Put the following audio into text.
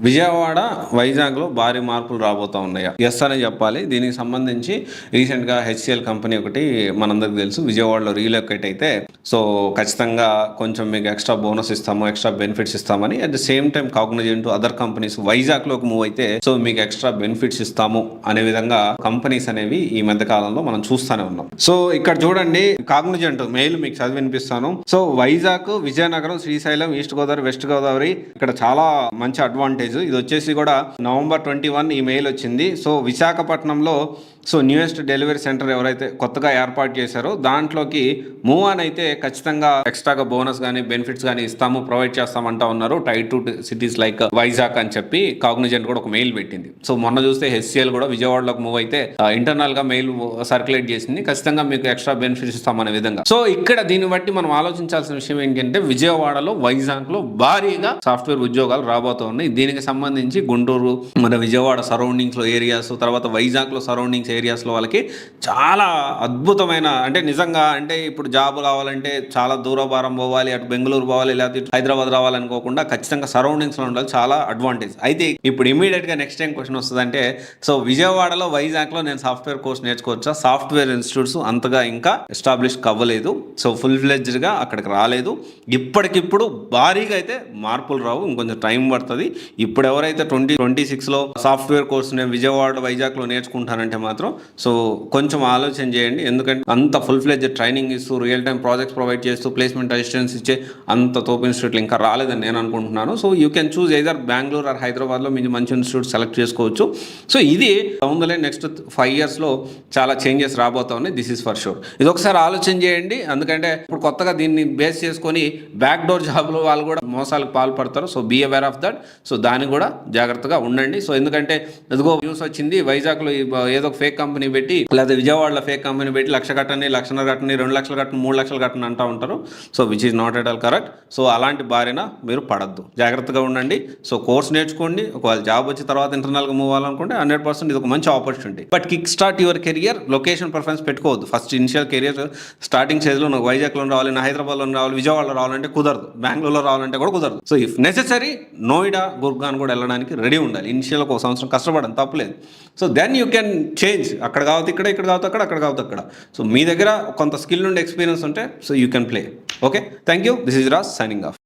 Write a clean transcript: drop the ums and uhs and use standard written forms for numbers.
విజయవాడ వైజాగ్లో భారీ మార్పులు రాబోతా ఉన్నాయా? ఎస్ అని చెప్పాలి. దీనికి సంబంధించి రీసెంట్గా హెచ్సిఎల్ కంపెనీ ఒకటి మనందరికి తెలుసు విజయవాడలో రీలొకేట్ అయితే సో ఖచ్చితంగా కొంచెం మీకు ఎక్స్ట్రా బోనస్ ఇస్తాము, ఎక్స్ట్రా బెనిఫిట్స్ ఇస్తామని, at the same time Cognizant other companies వైజాగ్లోకి మూవ్ అయితే సో మీకు ఎక్స్ట్రా బెనిఫిట్స్ ఇస్తాము అనే విధంగా కంపెనీస్ అనేవి ఈ మధ్య కాలంలో మనం చూస్తూనే ఉన్నాం. సో ఇక్కడ చూడండి, కాగ్నిజెంట్ మెయిల్ మీకు చదివి వినిపిస్తాను. So Vizag, Vizianagaram, Srisailam, east Godavari, west Godavari ఇక్కడ చాలా మంచి అడ్వాంటేజ్. ఇది వచ్చేసి కూడా November 21 ఈ మెయిల్ వచ్చింది. సో విశాఖపట్నంలో సో న్యూయెస్ట్ డెలివరీ సెంటర్ ఎవరైతే కొత్తగా ఏర్పాటు చేశారో దాంట్లోకి మూవ్ అని అయితే ఖచ్చితంగా ఎక్స్ట్రాగా బోనస్ కానీ బెనిఫిట్స్ కానీ ఇస్తాము, ప్రొవైడ్ చేస్తామంటా ఉన్నారు. టైర్ 2 సిటీస్ లైక్ వైజాగ్ అని చెప్పి కాగ్నిజెంట్ కూడా ఒక మెయిల్ పెట్టింది. సో మొన్న చూస్తే హెచ్సిఎల్ కూడా విజయవాడలోకి మూవ్ అయితే ఇంటర్నల్ గా మెయిల్ సర్క్యులేట్ చేసింది, ఖచ్చితంగా మీకు ఎక్స్ట్రా బెనిఫిట్స్ ఇస్తామనే విధంగా. సో ఇక్కడ దీన్ని బట్టి మనం ఆలోచించాల్సిన విషయం ఏంటంటే విజయవాడలో, వైజాగ్ లో భారీగా సాఫ్ట్వేర్ ఉద్యోగాలు రాబోతూ ఉన్నాయి. దీనికి సంబంధించి గుంటూరు, మన విజయవాడ సరౌండింగ్స్ లో ఏరియాస్, తర్వాత వైజాగ్ లో సరౌండింగ్స్ ఏరియాస్లో వాళ్ళకి చాలా అద్భుతమైన, అంటే నిజంగా అంటే ఇప్పుడు జాబ్ కావాలంటే చాలా దూరభారం పోవాలి, అటు బెంగళూరు పోవాలి, లేకపోతే హైదరాబాద్ రావాలనుకోకుండా ఖచ్చితంగా సరౌండింగ్స్లో ఉండాలి. చాలా అడ్వాంటేజ్. అయితే ఇప్పుడు ఇమీడియట్గా నెక్స్ట్ టైం క్వశ్చన్ వస్తుందంటే సో విజయవాడలో, వైజాగ్లో నేను సాఫ్ట్వేర్ కోర్స్ నేర్చుకోవచ్చా? సాఫ్ట్వేర్ ఇన్స్టిట్యూట్స్ అంతగా ఇంకా ఎస్టాబ్లిష్ అవ్వలేదు. సో ఫుల్ ఫ్లెడ్జ్డ్గా అక్కడికి రాలేదు. ఇప్పటికిప్పుడు భారీగా అయితే మార్పులు రావు, ఇంకొంచెం టైం పడుతుంది. ఇప్పుడు ఎవరైతే 2026లో సాఫ్ట్వేర్ కోర్స్ నేను విజయవాడ, వైజాగ్లో నేర్చుకుంటానంటే మాత్రం సో కొంచెం ఆలోచన చేయండి. ఎందుకంటే అంత ఫుల్ ఫ్లెడ్జ్ ట్రైనింగ్ ఇస్తూ, రియల్ టైం ప్రాజెక్ట్స్ ప్రొవైడ్ చేస్తూ, ప్లేస్మెంట్ అసిస్టెన్స్ ఇచ్చే అంత తోపు ఇన్స్టిట్యూట్లు ఇంకా రాలేదని నేను అనుకుంటున్నాను. So you can choose either Bengaluru or హైదరాబాద్లో మీరు మంచి ఇన్స్టిట్యూట్ సెలెక్ట్ చేసుకోవచ్చు. సో ఇది ఉందలే నెక్స్ట్ 5 yearsలో చాలా చేంజెస్ రాబోతా ఉన్నాయి. This is for sure. ఇది ఒకసారి ఆలోచన చేయండి. ఎందుకంటే ఇప్పుడు కొత్తగా దీన్ని బేస్ చేసుకొని బ్యాక్ డోర్ జాబ్లో వాళ్ళు కూడా మోసాలకు పాల్పడతారు. So be aware of that. So దాన్ని కూడా జాగ్రత్తగా ఉండండి. సో ఎందుకంటే ఇదిగో న్యూస్ వచ్చింది, వైజాగ్లో ఏదో ఫేక్ కంపెనీ పెట్టి, లేదా విజయవాడలో ఫేక్ కంపెనీ పెట్టి 1 లక్ష కట్టండి, 1.5 లక్షలు కట్టండి, 2 లక్షలు కట్టండి, 3 లక్షలు కట్టండి అంటూ ఉంటారు. So which is not at all correct. So అలాంటి బారిన మీరు పడద్దు, జాగ్రత్తగా ఉండండి. సో కోర్స్ నేర్చుకోండి. ఒకవేళ జాబ్ వచ్చి తర్వాత ఇంటర్నల్గా మూవ్ అవ్వాలనుకుంటే 100% ఇది ఒక మంచి opportunity. But kick start your career location preference పెట్టుకోవద్దు. ఫస్ట్ ఇనిషియల్ కెరియర్ స్టార్టింగ్ స్టేజ్లో నాకు వైజాగ్లో రావాలి, నా హైదరాబాద్లో రావాలి, విజయవాడలో రావాలంటే కుదరదు, బెంగళూరులో రావాలంటే కూడా కుదరదు. So if necessary Noida, Gurgaon కూడా వెళ్ళడానికి రెడీ ఉండాలి. ఇనిషియల్ ఒక సంవత్సరం కష్టపడడం తప్పలేదు. So then you can change. అక్కడ కావచ్చు ఇక్కడ, ఇక్కడ కావచ్చు అక్కడ, అక్కడ కావచ్చు అక్కడ. సో మీ దగ్గర కొంత స్కిల్ నుండి ఎక్స్పీరియన్స్ ఉంటే so you can play. Okay, thank you. This is Raj signing off.